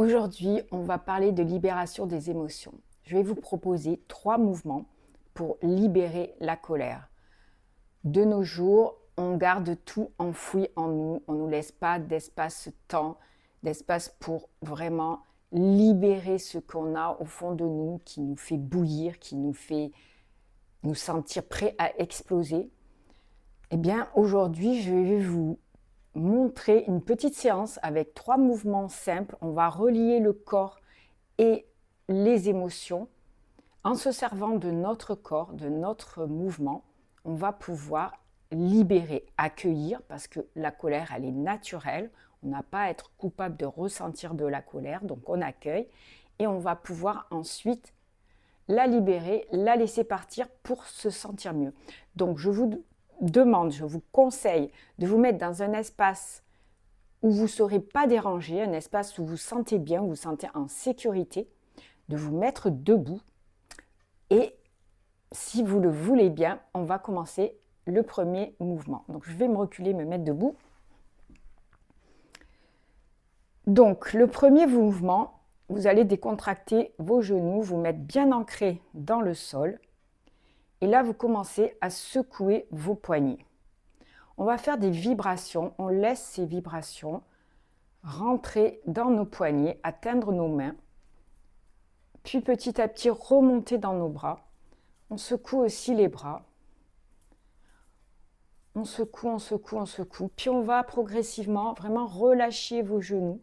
Aujourd'hui, on va parler de libération des émotions. Je vais vous proposer 3 mouvements pour libérer la colère. De nos jours, on garde tout enfoui en nous. On ne nous laisse pas d'espace-temps, d'espace pour vraiment libérer ce qu'on a au fond de nous, qui nous fait bouillir, qui nous fait nous sentir prêts à exploser. Eh bien, aujourd'hui, je vais vous montrer une petite séance avec 3 mouvements simples. On va relier le corps et les émotions. En se servant de notre corps, de notre mouvement, on va pouvoir libérer, accueillir, parce que la colère, elle est naturelle. On n'a pas à être coupable de ressentir de la colère, donc on accueille. Et on va pouvoir ensuite la libérer, la laisser partir pour se sentir mieux. Donc je vous demande, je vous conseille de vous mettre dans un espace où vous ne serez pas dérangé, un espace où vous vous sentez bien, où vous vous sentez en sécurité, de vous mettre debout. Et si vous le voulez bien, on va commencer le premier mouvement. Donc je vais me reculer, me mettre debout. Donc le premier mouvement, vous allez décontracter vos genoux, vous mettre bien ancrés dans le sol. Et là, vous commencez à secouer vos poignets. On va faire des vibrations, on laisse ces vibrations rentrer dans nos poignets, atteindre nos mains, puis petit à petit remonter dans nos bras. On secoue aussi les bras. On secoue, on secoue, on secoue. Puis on va progressivement vraiment relâcher vos genoux.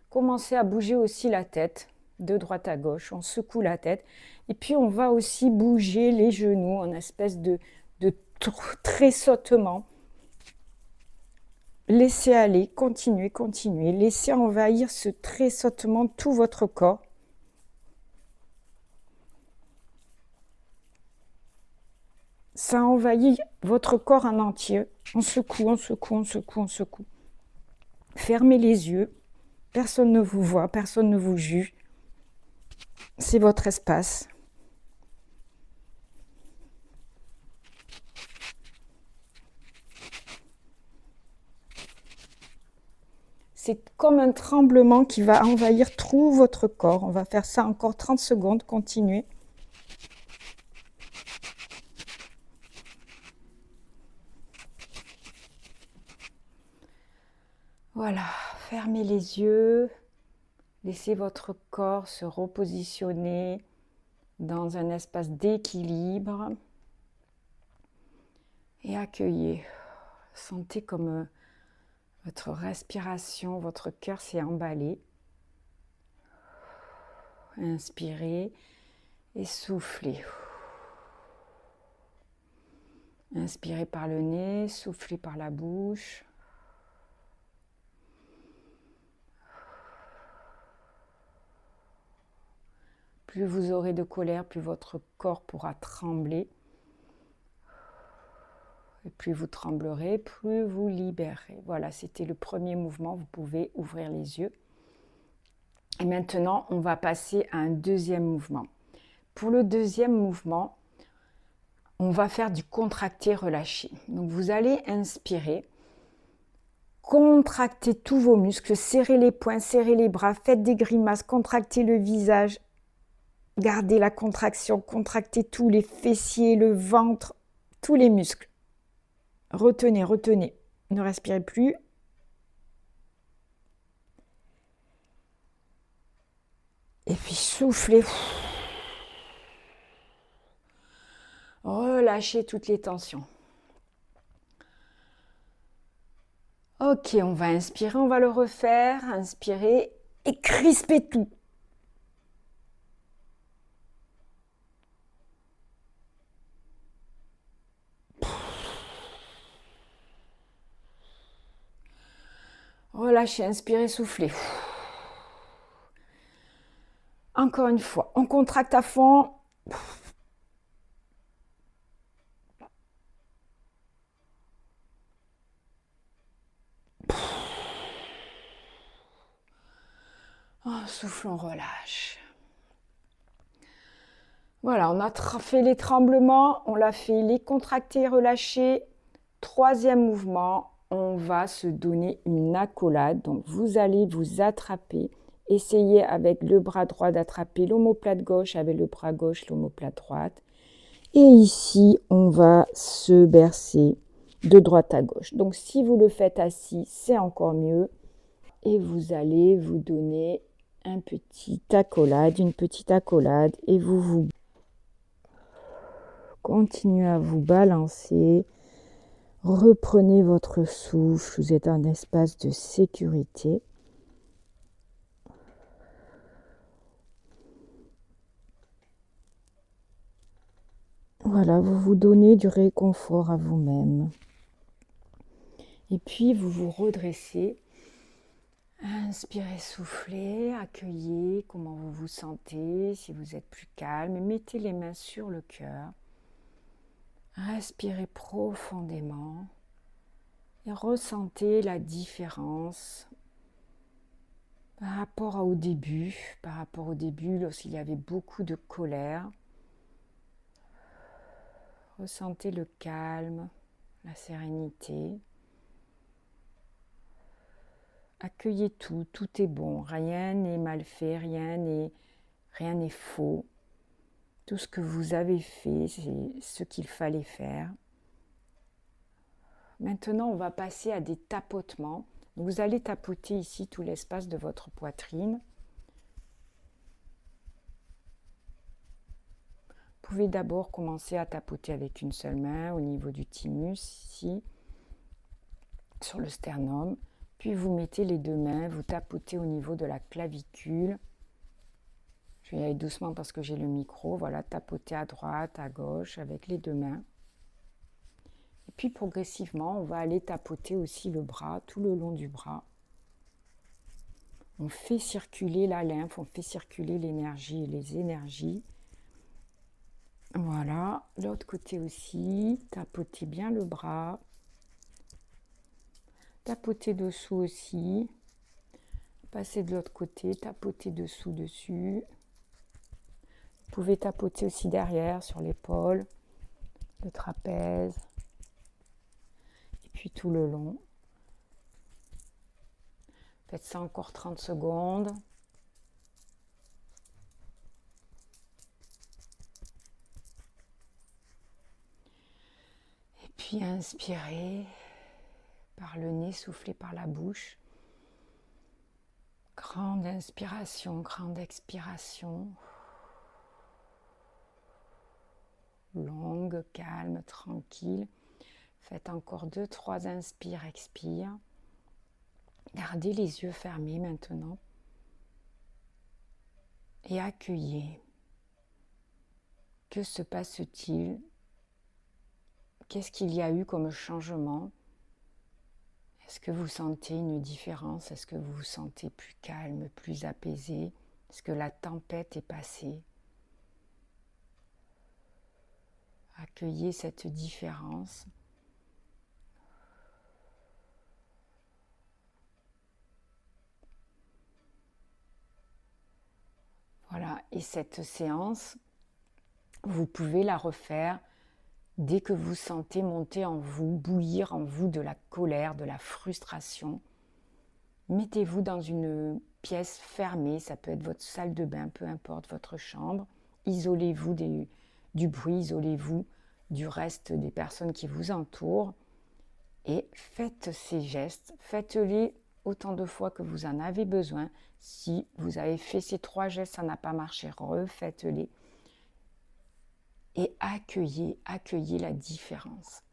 Commencer à bouger aussi la tête de droite à gauche. On secoue la tête. Et puis on va aussi bouger les genoux en espèce de tressautement. Laissez aller, continuez, continuez. Laissez envahir ce tressautement tout votre corps. Ça envahit votre corps en entier. On secoue, on secoue, on secoue, on secoue. Fermez les yeux. Personne ne vous voit, personne ne vous juge. C'est votre espace. C'est comme un tremblement qui va envahir tout votre corps. On va faire ça encore 30 secondes. Continuez. Voilà, fermez les yeux. Laissez votre corps se repositionner dans un espace d'équilibre. Et accueillez. Sentez comme votre respiration, votre cœur s'est emballé. Inspirez et soufflez. Inspirez par le nez, soufflez par la bouche. Plus vous aurez de colère, plus votre corps pourra trembler. Et plus vous tremblerez, plus vous libérez. Voilà, c'était le premier mouvement. Vous pouvez ouvrir les yeux. Et maintenant, on va passer à un deuxième mouvement. Pour le deuxième mouvement, on va faire du contracté-relâché. Donc, vous allez inspirer, contractez tous vos muscles, serrez les poings, serrez les bras, faites des grimaces, contractez le visage, gardez la contraction, contractez tous les fessiers, le ventre, tous les muscles. Retenez, retenez, ne respirez plus. Et puis soufflez. Relâchez toutes les tensions. Ok, on va inspirer, on va le refaire. Inspirez et crispez tout. Relâchez, inspirez, soufflez. Encore une fois, on contracte à fond. Oh, souffle, on relâche. Voilà, on a fait les tremblements, on l'a fait les contractés, relâcher. Troisième mouvement, on va se donner une accolade. Donc, vous allez vous attraper essayez avec le bras droit d'attraper l'omoplate gauche, avec le bras gauche l'omoplate droite. Et ici, on va se bercer de droite à gauche. Donc, si vous le faites assis, c'est encore mieux. Et vous allez vous donner une petite accolade, et vous continuez à vous balancer. Reprenez votre souffle, vous êtes dans un espace de sécurité. Voilà, vous vous donnez du réconfort à vous-même. Et puis, vous vous redressez. Inspirez, soufflez, accueillez comment vous vous sentez, si vous êtes plus calme. Mettez les mains sur le cœur. Respirez profondément et ressentez la différence par rapport au début. Lorsqu'il y avait beaucoup de colère. Ressentez le calme, la sérénité. Accueillez tout, tout est bon, rien n'est mal fait, rien n'est faux. Tout ce que vous avez fait, c'est ce qu'il fallait faire. Maintenant, on va passer à des tapotements. Vous allez tapoter ici tout l'espace de votre poitrine. Vous pouvez d'abord commencer à tapoter avec une seule main au niveau du thymus, ici, sur le sternum. Puis vous mettez les deux mains, vous tapotez au niveau de la clavicule. Je vais y aller doucement parce que j'ai le micro. Voilà, tapoter à droite, à gauche avec les deux mains. Et puis progressivement, on va aller tapoter aussi le bras, tout le long du bras. On fait circuler la lymphe, on fait circuler l'énergie et les énergies. Voilà, l'autre côté aussi, tapotez bien le bras. Tapotez dessous aussi. Passez de l'autre côté, tapotez dessous, dessus. Vous pouvez tapoter aussi derrière, sur l'épaule, le trapèze. Et puis tout le long. Faites ça encore 30 secondes. Et puis inspirez par le nez, soufflez par la bouche. Grande inspiration, grande expiration. Longue, calme, tranquille. Faites encore 2-3 inspires, expire. Gardez les yeux fermés maintenant. Et accueillez. Que se passe-t-il? Qu'est-ce qu'il y a eu comme changement? Est-ce que vous sentez une différence? Est-ce que vous vous sentez plus calme, plus apaisé? Est-ce que la tempête est passée? Accueillez cette différence. Voilà, et cette séance, vous pouvez la refaire dès que vous sentez monter en vous, bouillir en vous de la colère, de la frustration. Mettez-vous dans une pièce fermée, ça peut être votre salle de bain, peu importe votre chambre. Isolez-vous du bruit, isolez-vous du reste des personnes qui vous entourent et faites ces gestes, faites-les autant de fois que vous en avez besoin. Si vous avez fait ces 3 gestes, ça n'a pas marché, refaites-les et accueillez la différence.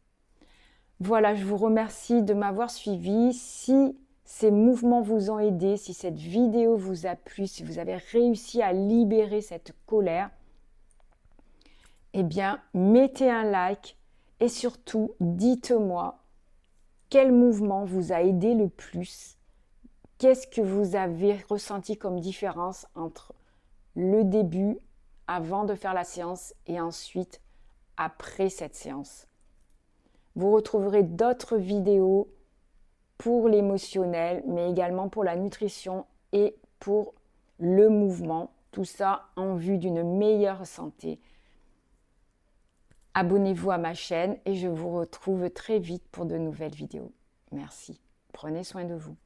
Voilà, je vous remercie de m'avoir suivi. Si ces mouvements vous ont aidé, si cette vidéo vous a plu, si vous avez réussi à libérer cette colère, eh bien, mettez un like et surtout, dites-moi quel mouvement vous a aidé le plus. Qu'est-ce que vous avez ressenti comme différence entre le début, avant de faire la séance, et ensuite, après cette séance? Vous retrouverez d'autres vidéos pour l'émotionnel, mais également pour la nutrition et pour le mouvement. Tout ça en vue d'une meilleure santé. Abonnez-vous à ma chaîne et je vous retrouve très vite pour de nouvelles vidéos. Merci. Prenez soin de vous.